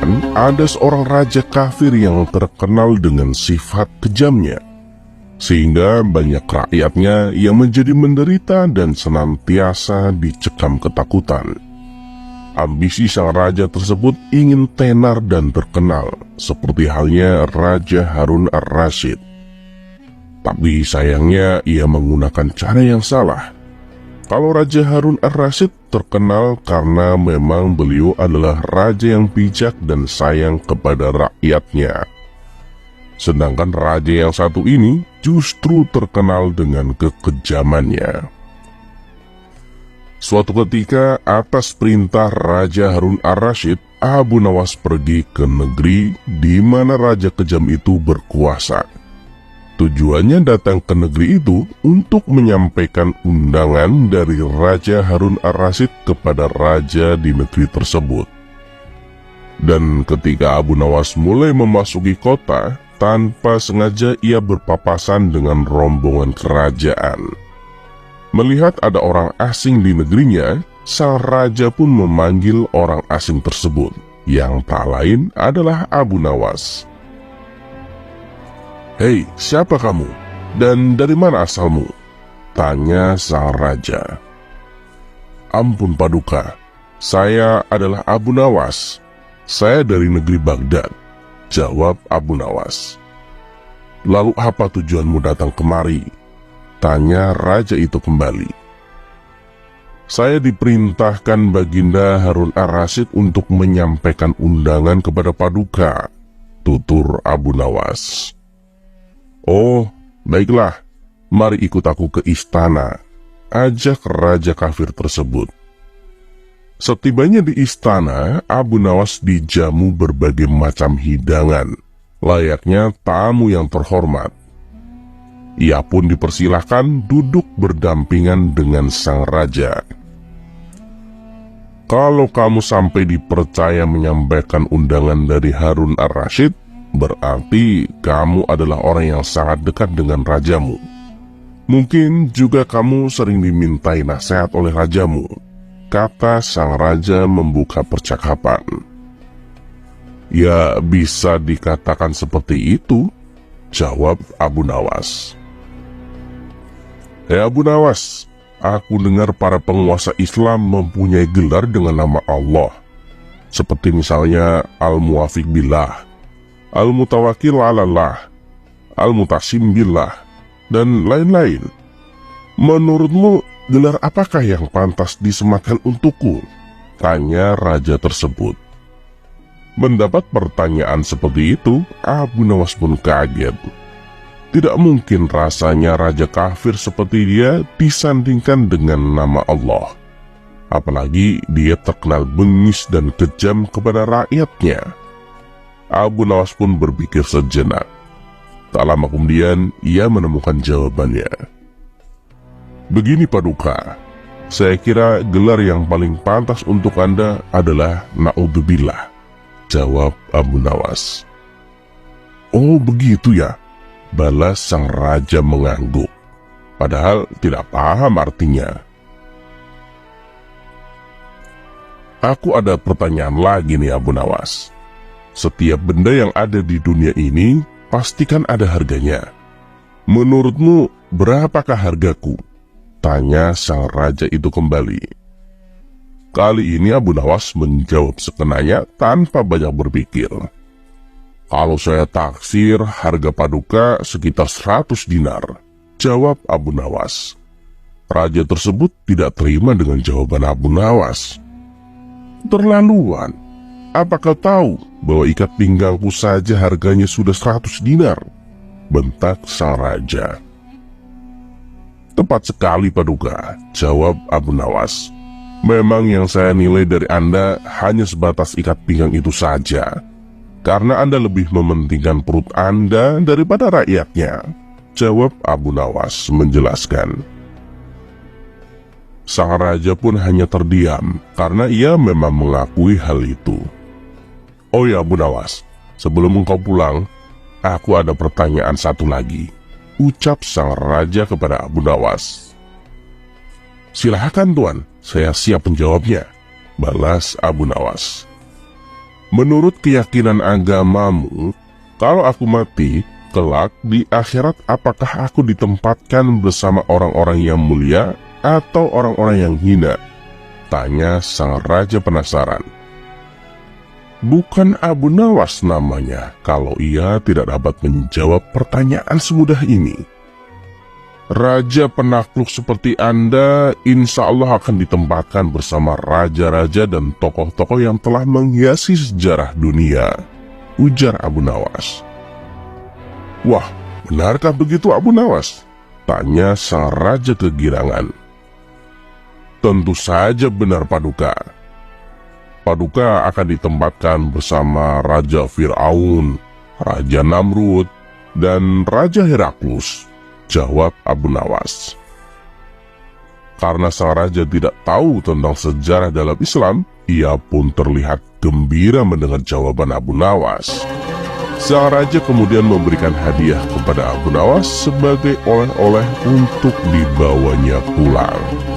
kerajaan ada seorang raja kafir yang terkenal dengan sifat kejamnya, sehingga banyak rakyatnya yang menjadi menderita dan senantiasa dicekam ketakutan. Ambisi sang raja tersebut ingin tenar dan terkenal, seperti halnya Raja Harun ar-Rasyid. Tapi sayangnya ia menggunakan cara yang salah. Kalau Raja Harun ar-Rasyid terkenal karena memang beliau adalah raja yang bijak dan sayang kepada rakyatnya. Sedangkan raja yang satu ini justru terkenal dengan kekejamannya. Suatu ketika atas perintah Raja Harun ar-Rasyid, Abu Nawas pergi ke negeri di mana raja kejam itu berkuasa. Tujuannya datang ke negeri itu untuk menyampaikan undangan dari Raja Harun ar-Rasyid kepada raja di negeri tersebut. Dan ketika Abu Nawas mulai memasuki kota, tanpa sengaja ia berpapasan dengan rombongan kerajaan. Melihat ada orang asing di negerinya, sang raja pun memanggil orang asing tersebut, yang tak lain adalah Abu Nawas. "Hei, siapa kamu? Dan dari mana asalmu?" tanya sang raja. "Ampun Paduka, saya adalah Abu Nawas. Saya dari negeri Baghdad," jawab Abu Nawas. "Lalu apa tujuanmu datang kemari?" tanya raja itu kembali. "Saya diperintahkan Baginda Harun ar-Rasyid untuk menyampaikan undangan kepada Paduka," tutur Abu Nawas. "Oh, baiklah, mari ikut aku ke istana," ajak raja kafir tersebut. Setibanya di istana, Abu Nawas dijamu berbagai macam hidangan, layaknya tamu yang terhormat. Ia pun dipersilahkan duduk berdampingan dengan sang raja. "Kalau kamu sampai dipercaya menyampaikan undangan dari Harun ar-Rasyid, berarti kamu adalah orang yang sangat dekat dengan rajamu. Mungkin juga kamu sering dimintai nasihat oleh rajamu," kata sang raja membuka percakapan. "Ya, bisa dikatakan seperti itu," jawab Abu Nawas. "Hei Abu Nawas, aku dengar para penguasa Islam mempunyai gelar dengan nama Allah, seperti misalnya Al-Muwafiq Billah, Al-Mutawakil Alallah, Al-Mutasim Billah, dan lain-lain. Menurutmu, gelar apakah yang pantas disematkan untukku?" tanya raja tersebut. Mendapat pertanyaan seperti itu, Abu Nawas pun kaget. Tidak mungkin rasanya raja kafir seperti dia disandingkan dengan nama Allah. Apalagi dia terkenal bengis dan kejam kepada rakyatnya. Abu Nawas pun berpikir sejenak. Tak lama kemudian, ia menemukan jawabannya. "Begini Paduka, saya kira gelar yang paling pantas untuk Anda adalah Na'udzubillah," jawab Abu Nawas. "Oh begitu ya," balas sang raja mengangguk, padahal tidak paham artinya. "Aku ada pertanyaan lagi nih Abu Nawas. Setiap benda yang ada di dunia ini pastikan ada harganya. Menurutmu berapakah hargaku?" tanya sang raja itu kembali. Kali ini Abu Nawas menjawab sekenanya tanpa banyak berpikir. "Kalau saya taksir, harga Paduka sekitar 100 dinar, jawab Abu Nawas. Raja tersebut tidak terima dengan jawaban Abu Nawas. "Terlaluan, apa kau tahu bahwa ikat pinggangku saja harganya sudah 100 dinar, bentak sang raja. "Tepat sekali Paduka," jawab Abu Nawas. "Memang yang saya nilai dari Anda hanya sebatas ikat pinggang itu saja, karena Anda lebih mementingkan perut Anda daripada rakyatnya," jawab Abu Nawas menjelaskan. Sang raja pun hanya terdiam karena ia memang mengakui hal itu. "Oh ya Abu Nawas, sebelum engkau pulang, aku ada pertanyaan satu lagi," ucap sang raja kepada Abu Nawas. "Silahkan Tuan, saya siap menjawabnya," balas Abu Nawas. menurut keyakinan agamamu, kalau aku mati, kelak di akhirat apakah aku ditempatkan bersama orang-orang yang mulia atau orang-orang yang hina? Tanya sang raja penasaran. Bukan Abu Nawas namanya kalau ia tidak dapat menjawab pertanyaan semudah ini. Raja penakluk seperti Anda insya Allah akan ditempatkan bersama raja-raja dan tokoh-tokoh yang telah menghiasi sejarah dunia, ujar Abu Nawas. Wah, benarkah begitu Abu Nawas? Tanya sang raja kegirangan. Tentu saja benar Paduka. Paduka akan ditempatkan bersama Raja Fir'aun, Raja Namrud, dan Raja Heraklus, jawab Abu Nawas. Karena sang raja tidak tahu tentang sejarah dalam Islam, ia pun terlihat gembira mendengar jawaban Abu Nawas. Sang raja kemudian memberikan hadiah kepada Abu Nawas sebagai oleh-oleh untuk dibawanya pulang.